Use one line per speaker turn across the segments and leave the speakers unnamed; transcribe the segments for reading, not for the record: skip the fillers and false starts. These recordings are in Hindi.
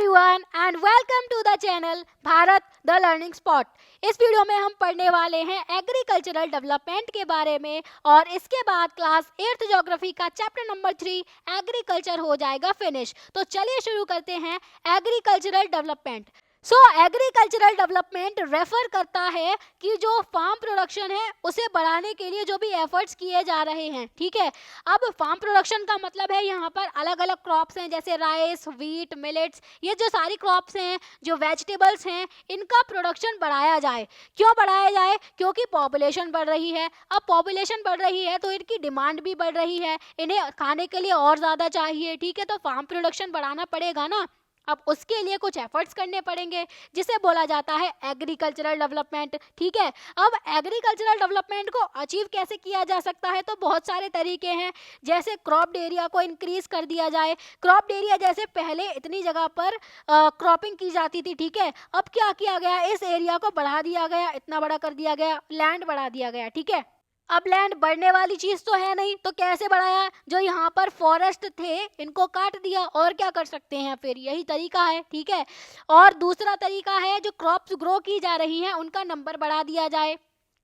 Everyone and welcome to the channel Bharat the learning spot. इस वीडियो में हम पढ़ने वाले हैं एग्रीकल्चरल डेवलपमेंट के बारे में और इसके बाद क्लास 8th ज्योग्राफी का चैप्टर नंबर 3 एग्रीकल्चर हो जाएगा फिनिश। तो चलिए शुरू करते हैं agricultural development. Agricultural development refer करता है कि जो फार्म प्रोडक्शन है उसे बढ़ाने के लिए जो भी एफर्ट्स किए जा रहे हैं, ठीक है। अब फार्म प्रोडक्शन का मतलब है यहाँ पर अलग अलग क्रॉप्स हैं जैसे राइस, व्हीट, मिलेट्स, ये जो सारी क्रॉप्स हैं, जो वेजिटेबल्स हैं, इनका प्रोडक्शन बढ़ाया जाए। क्यों बढ़ाया जाए? क्योंकि पॉपुलेशन बढ़ रही है। अब पॉपुलेशन बढ़ रही है तो इनकी डिमांड भी बढ़ रही है, इन्हें खाने के लिए और ज़्यादा चाहिए, ठीक है। तो फार्म प्रोडक्शन बढ़ाना पड़ेगा ना। अब उसके लिए कुछ एफर्ट्स करने पड़ेंगे जिसे बोला जाता है एग्रीकल्चरल डेवलपमेंट, ठीक है। अब एग्रीकल्चरल डेवलपमेंट को अचीव कैसे किया जा सकता है? तो बहुत सारे तरीके हैं, जैसे क्रॉप एरिया को इंक्रीज कर दिया जाए। क्रॉप एरिया जैसे पहले इतनी जगह पर क्रॉपिंग की जाती थी, ठीक है। अब क्या किया गया, इस एरिया को बढ़ा दिया गया, इतना बड़ा कर दिया गया, लैंड बढ़ा दिया गया, ठीक है। अब लैंड बढ़ने वाली चीज तो है नहीं, तो कैसे बढ़ाया? जो यहाँ पर फॉरेस्ट थे इनको काट दिया, और क्या कर सकते हैं, फिर यही तरीका है, ठीक है। और दूसरा तरीका है, जो क्रॉप्स ग्रो की जा रही हैं उनका नंबर बढ़ा दिया जाए।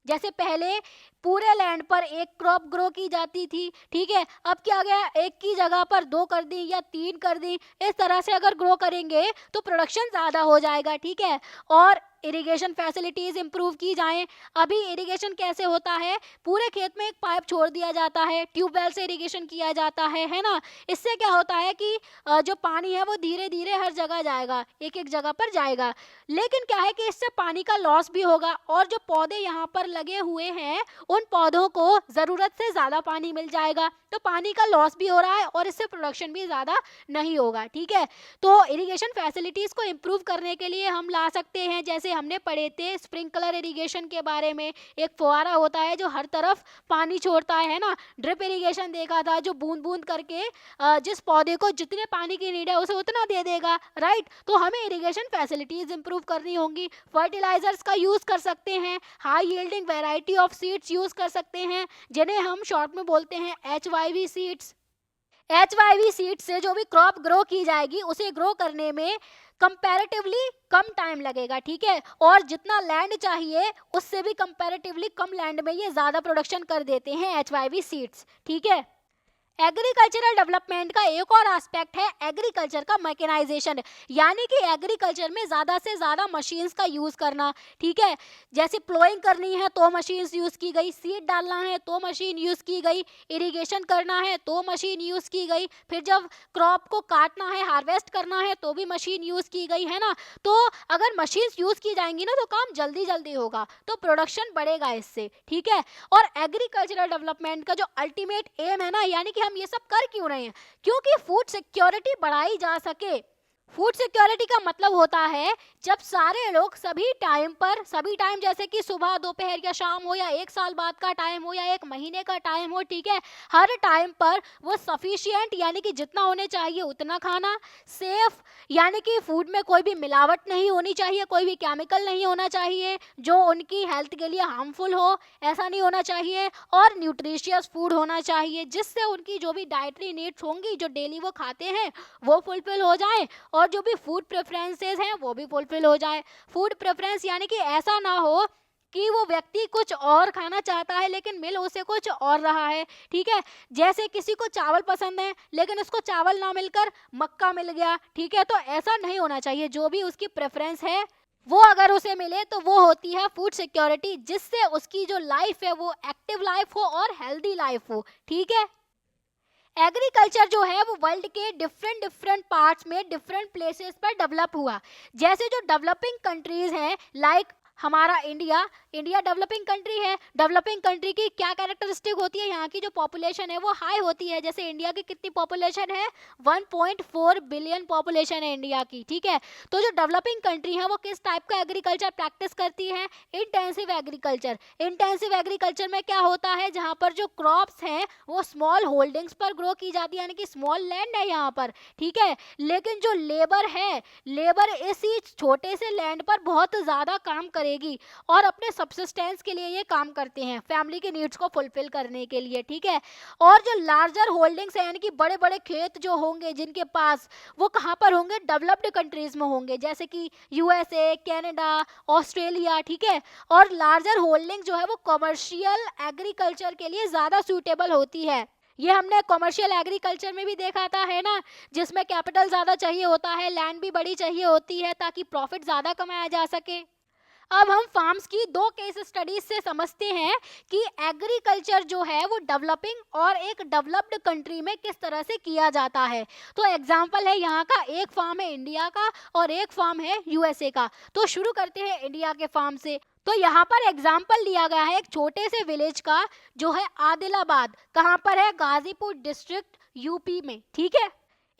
जैसे पहले पूरे लैंड पर एक क्रॉप ग्रो की जाती थी, ठीक है। अब क्या गया, एक की जगह पर 2 कर दी या 3 कर दी। इस तरह से अगर ग्रो करेंगे तो प्रोडक्शन ज़्यादा हो जाएगा, ठीक है। और इरिगेशन फैसिलिटीज़ इंप्रूव की जाएं। अभी इरिगेशन कैसे होता है, पूरे खेत में एक पाइप छोड़ दिया जाता है, ट्यूबवेल से इरिगेशन किया जाता है ना। इससे क्या होता है कि जो पानी है वो धीरे धीरे हर जगह जाएगा, एक एक जगह पर जाएगा। लेकिन क्या है कि इससे पानी का लॉस भी होगा, और जो पौधे यहाँ पर लगे हुए हैं उन पौधों को ज़रूरत से ज़्यादा पानी मिल जाएगा, तो पानी का लॉस भी हो रहा है और इससे प्रोडक्शन भी ज़्यादा नहीं होगा, ठीक है। तो इरिगेशन फैसिलिटीज़ को इम्प्रूव करने के लिए हम ला सकते हैं, जैसे हमने पढ़े थे स्प्रिंकलर इरिगेशन के बारे में। एक फुहारा होता है जो हर तरफ पानी छोड़ता है ना। ड्रिप इरिगेशन देखा था, जो बूंद बूंद करके जिस पौधे को जितने पानी की नीड है उसे उतना दे देगा, राइट। तो हमें इरिगेशन फैसिलिटीज़ इंप्रूव करनी होंगी। फर्टिलाइजर्स का यूज़ कर सकते हैं, high yielding variety of seeds use कर सकते हैं, जिन्हें हम शॉर्ट में बोलते हैं HYV सीड्स। HYV सीड से जो भी क्रॉप ग्रो की जाएगी उसे ग्रो करने में कंपैरेटिवली कम टाइम लगेगा, ठीक है। और जितना लैंड चाहिए उससे भी कंपैरेटिवली कम लैंड में ये ज़्यादा प्रोडक्शन कर देते हैं HYV सीड्स, ठीक है। एग्रीकल्चरल डेवलपमेंट का एक और एस्पेक्ट है एग्रीकल्चर का मैकेनाइजेशन, यानी कि एग्रीकल्चर में ज़्यादा से ज़्यादा मशीन्स का यूज़ करना, ठीक है। जैसे प्लोइंग करनी है तो मशीन्स यूज़ की गई, सीड डालना है तो मशीन यूज़ की गई, इरिगेशन करना है तो मशीन यूज़ की गई, फिर जब क्रॉप को काटना है, हार्वेस्ट करना है तो भी मशीन यूज़ की गई, है ना। तो अगर मशीन्स यूज़ की जाएंगी ना तो काम जल्दी जल्दी होगा, तो प्रोडक्शन बढ़ेगा इससे, ठीक है। और एग्रीकल्चरल डेवलपमेंट का जो अल्टीमेट एम है ना, यानी कि हम ये सब कर क्यों रहे हैं, क्योंकि फूड सिक्योरिटी बढ़ाई जा सके। फूड सिक्योरिटी का मतलब होता है जब सारे लोग सभी टाइम पर, सभी टाइम जैसे कि सुबह, दोपहर या शाम हो, या 1 साल बाद का टाइम हो, या 1 महीने का टाइम हो, ठीक है, हर टाइम पर वो सफिशिएंट, यानी कि जितना होने चाहिए उतना खाना, सेफ, यानी कि फूड में कोई भी मिलावट नहीं होनी चाहिए, कोई भी केमिकल नहीं होना चाहिए जो उनकी हेल्थ के लिए हार्मफुल हो, ऐसा नहीं होना चाहिए। और न्यूट्रिशियस फूड होना चाहिए जिससे उनकी जो भी डाइटरी नीड्स होंगी, जो डेली वो खाते हैं, वो फुलफिल हो जाए, और जो भी फूड प्रेफरेंसेस हैं वो भी फुलफिल हो जाए। फूड प्रेफरेंस यानी कि ऐसा ना हो कि वो व्यक्ति कुछ और खाना चाहता है लेकिन मिल उसे कुछ और रहा है, ठीक है। जैसे किसी को चावल पसंद है लेकिन उसको चावल ना मिलकर मक्का मिल गया, ठीक है। तो ऐसा नहीं होना चाहिए, जो भी उसकी प्रेफरेंस है वो अगर उसे मिले तो वो होती है फूड सिक्योरिटी, जिससे उसकी जो लाइफ है वो एक्टिव लाइफ हो और हेल्दी लाइफ हो, ठीक है। एग्रीकल्चर जो है वो वर्ल्ड के डिफरेंट पार्ट्स में, डिफरेंट प्लेसेस पर डेवलप हुआ। जैसे जो डेवलपिंग कंट्रीज हैं, लाइक हमारा इंडिया डेवलपिंग कंट्री है। डेवलपिंग कंट्री की क्या कैरेक्टरिस्टिक होती है, यहाँ की जो पॉपुलेशन है वो हाई होती है। जैसे इंडिया की कितनी पॉपुलेशन है, 1.4 बिलियन पॉपुलेशन है इंडिया की, ठीक है। तो जो डेवलपिंग कंट्री है वो किस टाइप का एग्रीकल्चर प्रैक्टिस करती है, इंटेंसिव एग्रीकल्चर। इंटेंसिव एग्रीकल्चर में क्या होता है, जहाँ पर जो क्रॉप्स हैं वो स्मॉल होल्डिंग्स पर ग्रो की जाती है, यानी कि स्मॉल लैंड है यहाँ पर, ठीक है। लेकिन जो लेबर है, लेबर इसी छोटे से लैंड पर बहुत ज़्यादा काम करेगा, करेगी और अपने सब्सिस्टेंस के लिए ये काम करते हैं, फैमिली के नीड्स को फुलफिल करने के लिए, ठीक है। और जो लार्जर होल्डिंग्स है यानी कि बड़े बड़े खेत जो होंगे जिनके पास, वो कहाँ पर होंगे, डेवलप्ड कंट्रीज में होंगे, जैसे कि यूएसए, कनाडा, ऑस्ट्रेलिया, ठीक है। और लार्जर होल्डिंग जो है वो कमर्शियल एग्रीकल्चर के लिए ज़्यादा सूटेबल होती है। ये हमने कमर्शियल एग्रीकल्चर में भी देखा था, है ना, जिसमें कैपिटल ज़्यादा चाहिए होता है, लैंड भी बड़ी चाहिए होती है ताकि प्रॉफिट ज़्यादा कमाया जा सके। अब हम फार्म्स की दो केस स्टडीज से समझते हैं कि एग्रीकल्चर जो है वो डेवलपिंग और एक डेवलप्ड कंट्री में किस तरह से किया जाता है। तो एग्जांपल है यहाँ का, एक फार्म है इंडिया का और एक फार्म है यूएसए का। तो शुरू करते हैं इंडिया के फार्म से। तो यहाँ पर एग्जाम्पल लिया गया है एक छोटे से विलेज का, जो है आदिलाबाद। कहाँ पर है, गाजीपुर डिस्ट्रिक्ट, यूपी में, ठीक है।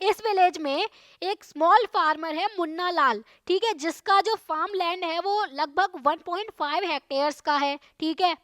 इस विलेज में एक स्मॉल फार्मर है मुन्ना लाल, ठीक है, जिसका जो फार्म लैंड है वो लगभग 1.5 हेक्टेयर्स का है, ठीक है।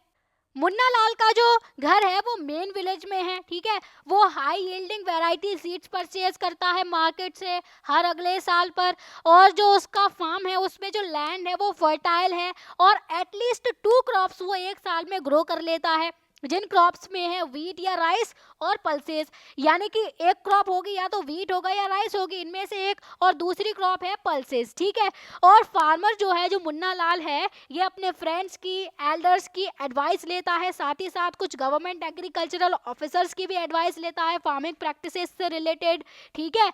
मुन्ना लाल का जो घर है वो मेन विलेज में है, ठीक है। वो high yielding variety seeds purchase करता है मार्केट से हर अगले साल पर, और जो उसका फार्म है उसमें जो लैंड है वो फर्टाइल है और एटलीस्ट 2 क्रॉप्स वो एक साल में ग्रो कर लेता है, जिन क्रॉप्स में है वीट या राइस और पल्सेस। यानी कि एक क्रॉप होगी या तो वीट होगा या राइस होगी, इनमें से एक, और दूसरी क्रॉप है पल्सेस, ठीक है। और फार्मर जो है, जो मुन्ना लाल है, ये अपने फ्रेंड्स की, एल्डर्स की एडवाइस लेता है, साथ ही साथ कुछ गवर्नमेंट एग्रीकल्चरल ऑफिसर्स की भी एडवाइस लेता है फार्मिंग प्रैक्टिसेस से रिलेटेड, ठीक है।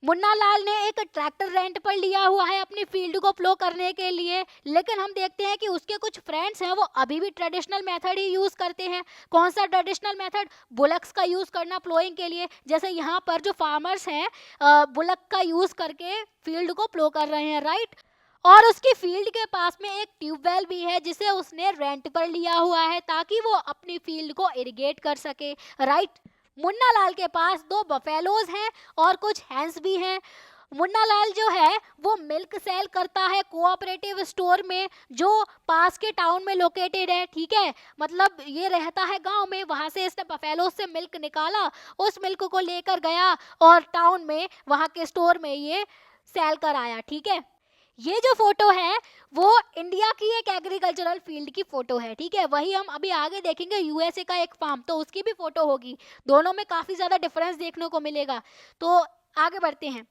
मुन्ना लाल ने एक ट्रैक्टर रेंट पर लिया हुआ है अपनी फील्ड को प्लो करने के लिए, लेकिन हम देखते हैं कि उसके कुछ फ्रेंड्स हैं वो अभी भी ट्रेडिशनल मेथड ही यूज़ करते हैं। कौन सा ट्रेडिशनल मेथड, बुलक्स का यूज़ करना प्लोइंग के लिए। जैसे यहाँ पर जो फार्मर्स हैं बुलक का यूज़ करके फील्ड को प्लो कर रहे हैं, राइट। और उसकी फील्ड के पास में एक ट्यूबवेल भी है जिसे उसने रेंट पर लिया हुआ है ताकि वो अपनी फील्ड को इरिगेट कर सके, राइट। मुन्ना लाल के पास 2 बफेलोज हैं और कुछ हैंस भी हैं। मुन्ना लाल जो है वो मिल्क सेल करता है कोऑपरेटिव स्टोर में, जो पास के टाउन में लोकेटेड है, ठीक है। मतलब ये रहता है गांव में, वहां से इसने बफेलो से मिल्क निकाला, उस मिल्क को लेकर गया और टाउन में वहां के स्टोर में ये सेल कर आया, ठीक है। ये जो फोटो है वो इंडिया की एक एग्रीकल्चरल फील्ड की फोटो है, ठीक है। वही हम अभी आगे देखेंगे यूएसए का एक फार्म, तो उसकी भी फोटो होगी। दोनों में काफी ज्यादा डिफरेंस देखने को मिलेगा। तो आगे बढ़ते हैं।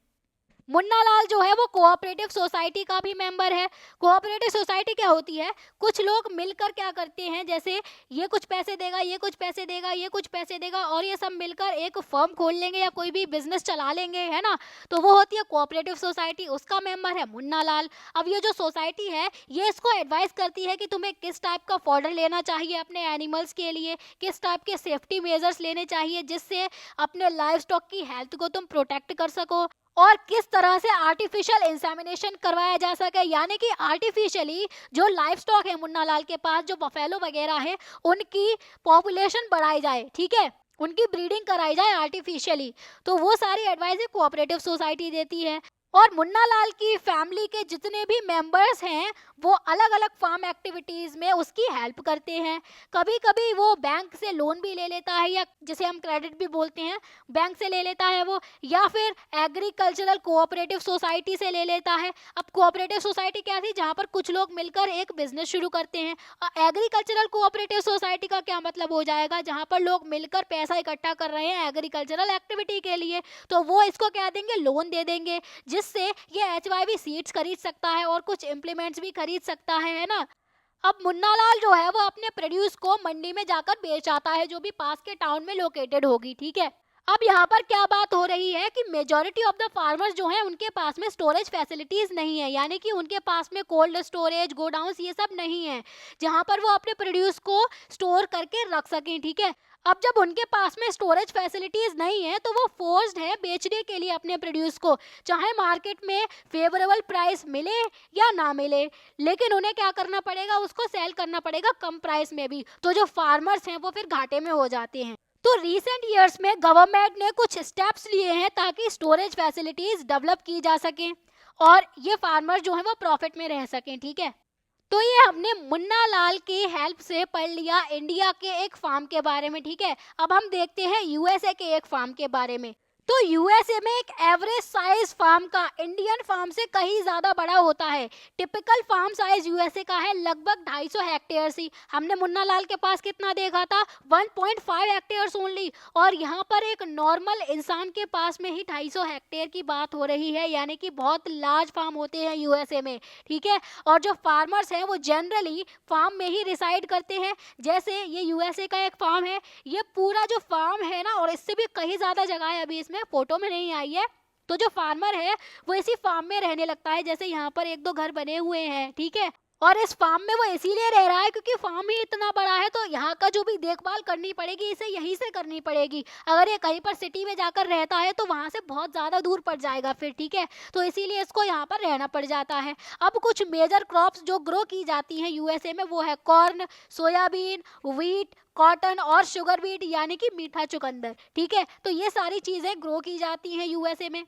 मुन्ना लाल जो है वो कोऑपरेटिव सोसाइटी का भी मेंबर है। कोऑपरेटिव सोसाइटी क्या होती है, कुछ लोग मिलकर क्या करते हैं, जैसे ये कुछ पैसे देगा, ये कुछ पैसे देगा, ये कुछ पैसे देगा, और ये सब मिलकर एक फर्म खोल लेंगे या कोई भी बिजनेस चला लेंगे, है ना। तो वो होती है कोऑपरेटिव सोसाइटी, उसका मेंबर है मुन्ना लाल। अब ये जो सोसाइटी है ये इसको एडवाइस करती है कि तुम्हें किस टाइप का फॉडर लेना चाहिए अपने एनिमल्स के लिए, किस टाइप के सेफ्टी मेजर्स लेने चाहिए जिससे अपने लाइव स्टॉक की हेल्थ को तुम प्रोटेक्ट कर सको, और किस तरह से आर्टिफिशियल इंसेमिनेशन करवाया जा सके। यानी कि आर्टिफिशियली जो लाइफ स्टॉक है मुन्ना लाल के पास, जो बफेलो वगैरह है, उनकी पॉपुलेशन बढ़ाई जाए, ठीक है, उनकी ब्रीडिंग कराई जाए आर्टिफिशियली। तो वो सारी एडवाइस कोऑपरेटिव सोसाइटी देती है। और मुन्ना लाल की फैमिली के जितने भी मेंबर्स हैं वो अलग अलग फार्म एक्टिविटीज़ में उसकी हेल्प करते हैं। कभी कभी वो बैंक से लोन भी ले लेता है, या जिसे हम क्रेडिट भी बोलते हैं, बैंक से ले लेता है वो, या फिर एग्रीकल्चरल कोऑपरेटिव सोसाइटी से ले लेता है। अब कोऑपरेटिव सोसाइटी क्या थी, जहाँ पर कुछ लोग मिलकर एक बिजनेस शुरू करते हैं। एग्रीकल्चरल कोऑपरेटिव सोसाइटी का क्या मतलब हो जाएगा, जहाँ पर लोग मिलकर पैसा इकट्ठा कर रहे हैं एग्रीकल्चरल एक्टिविटी के लिए, तो वो इसको क्या देंगे, लोन दे देंगे, जिससे ये HYV सीड्स खरीद सकता है और कुछ इम्प्लीमेंट्स भी खरीद सकता है ना। अब मुन्ना लाल जो है वो अपने प्रोड्यूस को मंडी में जाकर बेच आता है, जो भी पास के टाउन में लोकेटेड होगी, ठीक है। अब यहाँ पर क्या बात हो रही है कि मेजॉरिटी ऑफ द फार्मर्स जो हैं उनके पास में स्टोरेज फैसिलिटीज नहीं है, यानी कि उनके पास में कोल्ड स्टोरेज, गोडाउंस, ये सब नहीं है जहाँ पर वो अपने प्रोड्यूस को स्टोर करके रख सकें, ठीक है। अब जब उनके पास में स्टोरेज फैसिलिटीज नहीं है तो वो फोर्स्ड है बेचने के लिए अपने प्रोड्यूस को, चाहे मार्केट में फेवरेबल प्राइस मिले या ना मिले, लेकिन उन्हें क्या करना पड़ेगा, उसको सेल करना पड़ेगा कम प्राइस में भी। तो जो फार्मर्स हैं वो फिर घाटे में हो जाते हैं। तो रिसेंट ईयर्स में गवर्नमेंट ने कुछ स्टेप्स लिए हैं ताकि स्टोरेज फैसिलिटीज डेवलप की जा सकें और ये फार्मर जो है वो प्रॉफिट में रह सकें, ठीक है। तो ये हमने मुन्ना लाल की हेल्प से पढ़ लिया इंडिया के एक फार्म के बारे में, ठीक है। अब हम देखते हैं यूएसए के एक फार्म के बारे में। तो यूएसए में एक एवरेज साइज फार्म का इंडियन फार्म से कहीं ज्यादा बड़ा होता है। टिपिकल फार्म साइज यूएसए का है लगभग 250 हेक्टेयर ही। हमने मुन्ना लाल के पास कितना देखा था, 1.5 हेक्टेयर्स ओनली, और यहाँ पर एक नॉर्मल इंसान के पास में ही 250 हेक्टेयर की बात हो रही है, यानी कि बहुत लार्ज फार्म होते हैं यूएसए में, ठीक है। और जो फार्मर्स हैं वो जनरली फार्म में ही रिसाइड करते हैं। जैसे ये यूएसए का एक फार्म है, ये पूरा जो फार्म है ना, और इससे भी कहीं ज्यादा जगह है, अभी इसमें फोटो में नहीं आई है। तो जो फार्मर है वो इसी फार्म में रहने लगता है। जैसे यहाँ पर एक दो घर बने हुए हैं, ठीक है, और इस फार्म में वो इसीलिए रह रहा है क्योंकि फार्म ही इतना बड़ा है, तो यहाँ का जो भी देखभाल करनी पड़ेगी इसे यहीं से करनी पड़ेगी। अगर ये कहीं पर सिटी में जाकर रहता है तो वहाँ से बहुत ज़्यादा दूर पड़ जाएगा फिर, ठीक है, तो इसीलिए इसको यहाँ पर रहना पड़ जाता है। अब कुछ मेजर क्रॉप्स जो ग्रो की जाती हैं यूएसए में वो है कॉर्न, सोयाबीन, व्हीट, कॉटन और शुगर बीट यानी कि मीठा चुकंदर, ठीक है। तो ये सारी चीज़ें ग्रो की जाती हैं यूएसए में।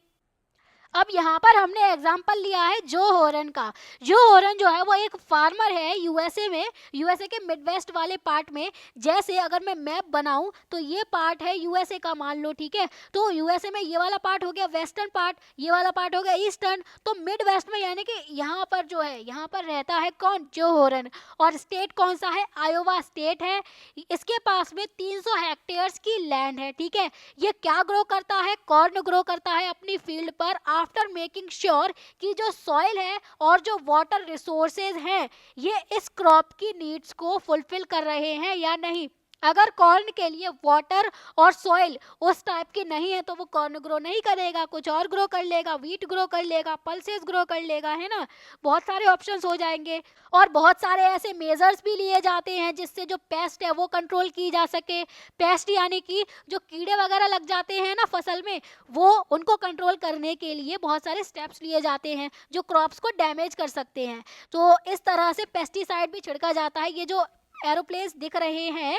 अब यहाँ पर हमने एग्जाम्पल लिया है जो हॉरन का। जो हॉरन जो है वो एक फार्मर है यूएसए में, यूएसए के मिडवेस्ट वाले पार्ट में। जैसे अगर मैं मैप बनाऊं तो ये पार्ट है यूएसए का, मान लो, ठीक है। तो यूएसए में ये वाला पार्ट हो गया वेस्टर्न पार्ट, ये वाला पार्ट हो गया ईस्टर्न। तो मिड वेस्ट में यानी कि यहाँ पर जो है, यहाँ पर रहता है कौन, जो हॉरन। और स्टेट कौन सा है, आयोवा स्टेट है। इसके पास में 300 हेक्टेयर्स की लैंड है, ठीक है। ये क्या ग्रो करता है, कॉर्न ग्रो करता है अपनी फील्ड पर, आफ्टर मेकिंग श्योर कि जो सॉइल है और जो वाटर रिसोर्सेज हैं ये इस क्रॉप की नीड्स को फुलफिल कर रहे हैं या नहीं। अगर कॉर्न के लिए वाटर और सॉइल उस टाइप की नहीं है तो वो कॉर्न ग्रो नहीं करेगा, कुछ और ग्रो कर लेगा, व्हीट ग्रो कर लेगा, पल्सेस ग्रो कर लेगा, है ना। बहुत सारे ऑप्शंस हो जाएंगे। और बहुत सारे ऐसे मेजर्स भी लिए जाते हैं जिससे जो पेस्ट है वो कंट्रोल की जा सके। पेस्ट यानी कि जो कीड़े वगैरह लग जाते हैं ना फसल में, वो उनको कंट्रोल करने के लिए बहुत सारे स्टेप्स लिए जाते हैं जो क्रॉप्स को डैमेज कर सकते हैं। तो इस तरह से पेस्टिसाइड भी छिड़का जाता है। ये जो एरोप्लेन्स दिख रहे हैं,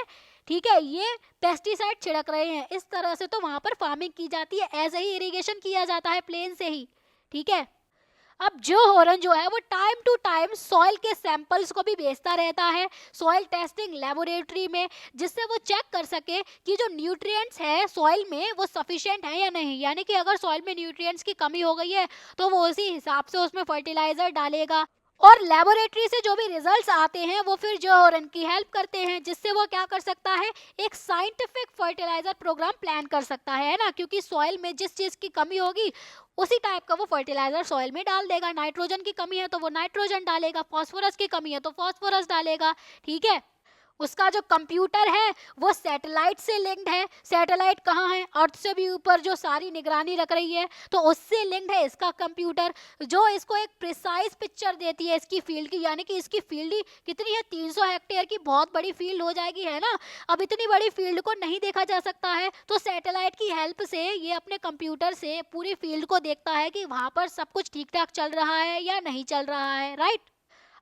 ठीक है, ये पेस्टिसाइड छिड़क रहे हैं। इस तरह से तो वहां पर फार्मिंग की जाती है, ऐसे ही इरिगेशन किया जाता है प्लेन से ही, ठीक है। अब जो हॉरन जो है वो टाइम टू टाइम सॉइल के सैंपल्स को भी भेजता रहता है सॉइल टेस्टिंग लेबोरेटरी में, जिससे वो चेक कर सके कि जो न्यूट्रिएंट्स है सॉइल में वो सफिशिएंट है या नहीं। यानी कि अगर सॉइल में न्यूट्रिएंट्स की कमी हो गई है तो वो उसी हिसाब से उसमें फर्टिलाइजर डालेगा। और लेबोरेटरी से जो भी रिजल्ट्स आते हैं वो फिर जो हॉरन की हेल्प करते हैं, जिससे वो क्या कर सकता है, एक साइंटिफिक फर्टिलाइजर प्रोग्राम प्लान कर सकता है ना। क्योंकि सॉइल में जिस चीज़ की कमी होगी उसी टाइप का वो फर्टिलाइजर सॉइल में डाल देगा। नाइट्रोजन की कमी है तो वो नाइट्रोजन डालेगा, फॉस्फोरस की कमी है तो फॉस्फोरस डालेगा, ठीक है। उसका जो कंप्यूटर है वो सैटेलाइट से लिंक्ड है। सैटेलाइट कहाँ है, अर्थ से भी ऊपर जो सारी निगरानी रख रही है, तो उससे लिंक्ड है इसका कंप्यूटर, जो इसको एक प्रिसाइज पिक्चर देती है इसकी फील्ड की। यानी कि इसकी फील्ड ही कितनी है, 300 हेक्टेयर की बहुत बड़ी फील्ड हो जाएगी, है ना। अब इतनी बड़ी फील्ड को नहीं देखा जा सकता है, तो सैटेलाइट की हेल्प से ये अपने कंप्यूटर से पूरी फील्ड को देखता है कि वहाँ पर सब कुछ ठीक ठाक चल रहा है या नहीं चल रहा है, राइट।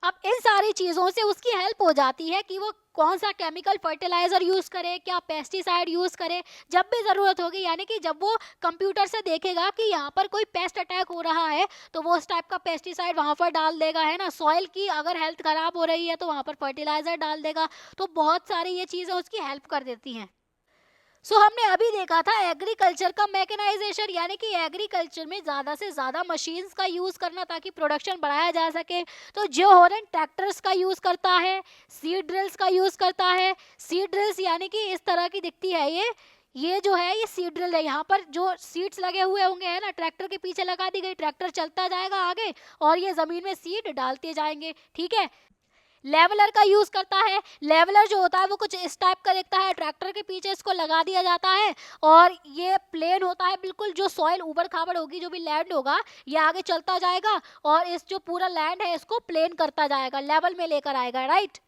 अब इन सारी चीज़ों से उसकी हेल्प हो जाती है कि वो कौन सा केमिकल फर्टिलाइजर यूज़ करे, क्या पेस्टिसाइड यूज़ करे जब भी ज़रूरत होगी। यानी कि जब वो कंप्यूटर से देखेगा कि यहाँ पर कोई पेस्ट अटैक हो रहा है तो वो उस टाइप का पेस्टिसाइड वहाँ पर डाल देगा, है ना। सॉइल की अगर हेल्थ ख़राब हो रही है तो वहाँ पर फर्टिलाइजर डाल देगा। तो बहुत सारी ये चीज़ें उसकी हेल्प कर देती हैं। सो हमने अभी देखा था एग्रीकल्चर का मैकेनाइजेशन, यानी कि एग्रीकल्चर में ज़्यादा से ज़्यादा मशीन्स का यूज़ करना ताकि प्रोडक्शन बढ़ाया जा सके। तो जो हॉरन ट्रैक्टर्स का यूज़ करता है, सीड ड्रिल्स का यूज़ करता है। सीड ड्रिल्स यानी कि इस तरह की दिखती है ये जो है ये सीड ड्रिल है। यहाँ पर जो सीड्स लगे हुए होंगे, है ना, ट्रैक्टर के पीछे लगा दी गई, ट्रैक्टर चलता जाएगा आगे और ये ज़मीन में सीड डालते जाएंगे, ठीक है। लेवलर का यूज करता है। लेवलर जो होता है वो कुछ इस टाइप का दिखता है, ट्रैक्टर के पीछे इसको लगा दिया जाता है और ये प्लेन होता है बिल्कुल। जो सॉइल ऊबड़ खाबड़ होगी, जो भी लैंड होगा, ये आगे चलता जाएगा और इस जो पूरा लैंड है इसको प्लेन करता जाएगा, लेवल में लेकर आएगा, राइट।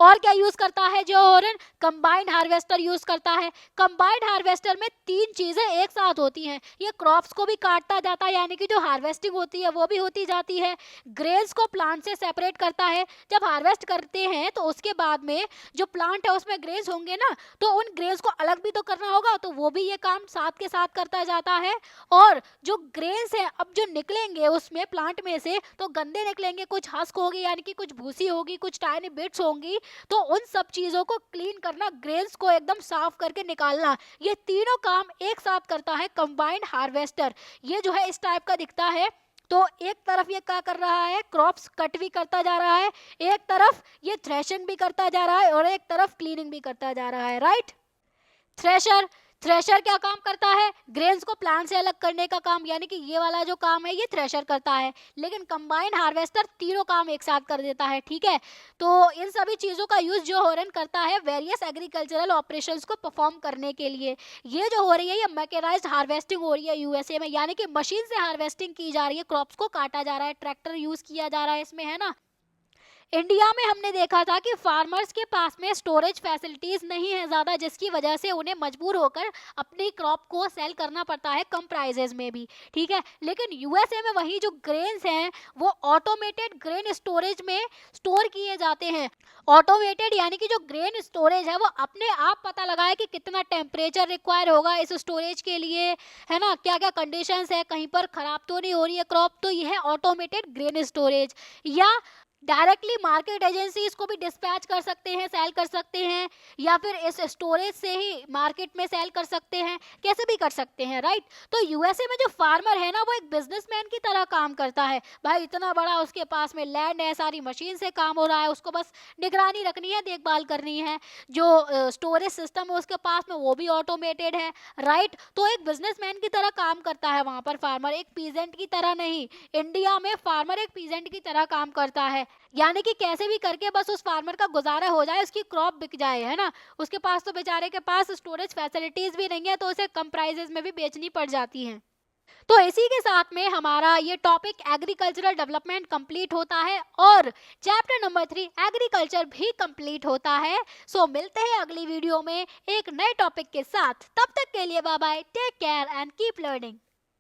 और क्या यूज करता है जो हॉरन, कंबाइंड हार्वेस्टर यूज करता है। कंबाइंड हार्वेस्टर में 3 चीजें एक साथ होती हैं। ये क्रॉप्स को भी काटता जाता है, यानी कि जो हार्वेस्टिंग होती है वो भी होती जाती है। ग्रेन्स को प्लांट से सेपरेट करता है। जब हार्वेस्ट करते हैं तो उसके बाद में जो प्लांट है उसमें ग्रेन्स होंगे ना, तो उन ग्रेन्स को अलग भी तो करना होगा, तो वो भी ये काम साथ के साथ करता जाता है। और जो ग्रेन्स है अब जो निकलेंगे उसमें प्लांट में से, तो गंदे निकलेंगे, कुछ हस्क होगी यानी कि कुछ भूसी होगी, कुछ टाइनी बिट्स होंगी, तो उन सब चीज़ों को क्लीन करना, ग्रेन्स को एकदम साफ करके निकालना, ये तीनों काम एक साथ करता है कंबाइंड हार्वेस्टर। ये जो है इस टाइप का दिखता है। तो एक तरफ ये क्या कर रहा है, क्रॉप्स कट भी करता जा रहा है, एक तरफ ये थ्रेशिंग भी करता जा रहा है और एक तरफ क्लीनिंग भी करता जा रहा है, राइट। थ्रेशर थ्रेशर क्या काम करता है, ग्रेन्स को प्लांट से अलग करने का काम, यानी कि ये वाला जो काम है ये थ्रेशर करता है। लेकिन कंबाइंड हार्वेस्टर तीनों काम एक साथ कर देता है, ठीक है। तो इन सभी चीज़ों का यूज जो हॉर्न करता है वेरियस एग्रीकल्चरल ऑपरेशंस को परफॉर्म करने के लिए। ये जो हो रही है ये मैकेनाइज्ड हार्वेस्टिंग हो रही है यूएसए में, यानी कि मशीन से हार्वेस्टिंग की जा रही है, क्रॉप्स को काटा जा रहा है, ट्रैक्टर यूज किया जा रहा है इसमें, है ना। इंडिया में हमने देखा था कि फार्मर्स के पास में स्टोरेज फैसिलिटीज़ नहीं है ज़्यादा, जिसकी वजह से उन्हें मजबूर होकर अपनी क्रॉप को सेल करना पड़ता है कम प्राइजेज में भी, ठीक है। लेकिन यूएसए में वही जो ग्रेन्स हैं वो ऑटोमेटेड ग्रेन स्टोरेज में स्टोर किए जाते हैं। ऑटोमेटेड यानी कि जो ग्रेन स्टोरेज है वो अपने आप पता लगाए कि कितना टेम्परेचर रिक्वायर होगा इस स्टोरेज के लिए, है ना, क्या क्या कंडीशंस है, कहीं पर ख़राब तो नहीं हो रही है क्रॉप, तो यह है ऑटोमेटेड ग्रेन स्टोरेज। या डायरेक्टली मार्केट एजेंसीज को भी डिस्पैच कर सकते हैं, सेल कर सकते हैं, या फिर इस स्टोरेज से ही मार्केट में सेल कर सकते हैं, कैसे भी कर सकते हैं, राइट। तो यूएसए में जो फार्मर है ना वो एक बिजनेसमैन की तरह काम करता है। भाई इतना बड़ा उसके पास में लैंड है, सारी मशीन से काम हो रहा है, उसको बस निगरानी रखनी है, देखभाल करनी है। जो स्टोरेज सिस्टम है उसके पास में वो भी ऑटोमेटेड है, राइट। तो एक बिजनेसमैन की तरह काम करता है वहाँ पर फार्मर, एक पीजेंट की तरह नहीं। इंडिया में फार्मर एक पीजेंट की तरह काम करता है, यानी कि कैसे भी करके बस उस फार्मर का गुजारा हो जाए, उसकी क्रॉप बिक जाए, है ना। उसके पास तो बेचारे के पास स्टोरेज फैसिलिटीज भी नहीं है, तो उसे कम प्राइजेस में भी बेचनी पड़ जाती हैं। तो इसी के साथ में हमारा ये टॉपिक एग्रीकल्चरल डेवलपमेंट कंप्लीट होता है और चैप्टर नंबर 3 एग्रीकल्चर भी कंप्लीट होता है। सो मिलते हैं अगली वीडियो में एक नए टॉपिक के साथ, तब तक के लिए bye bye, take care and keep learning.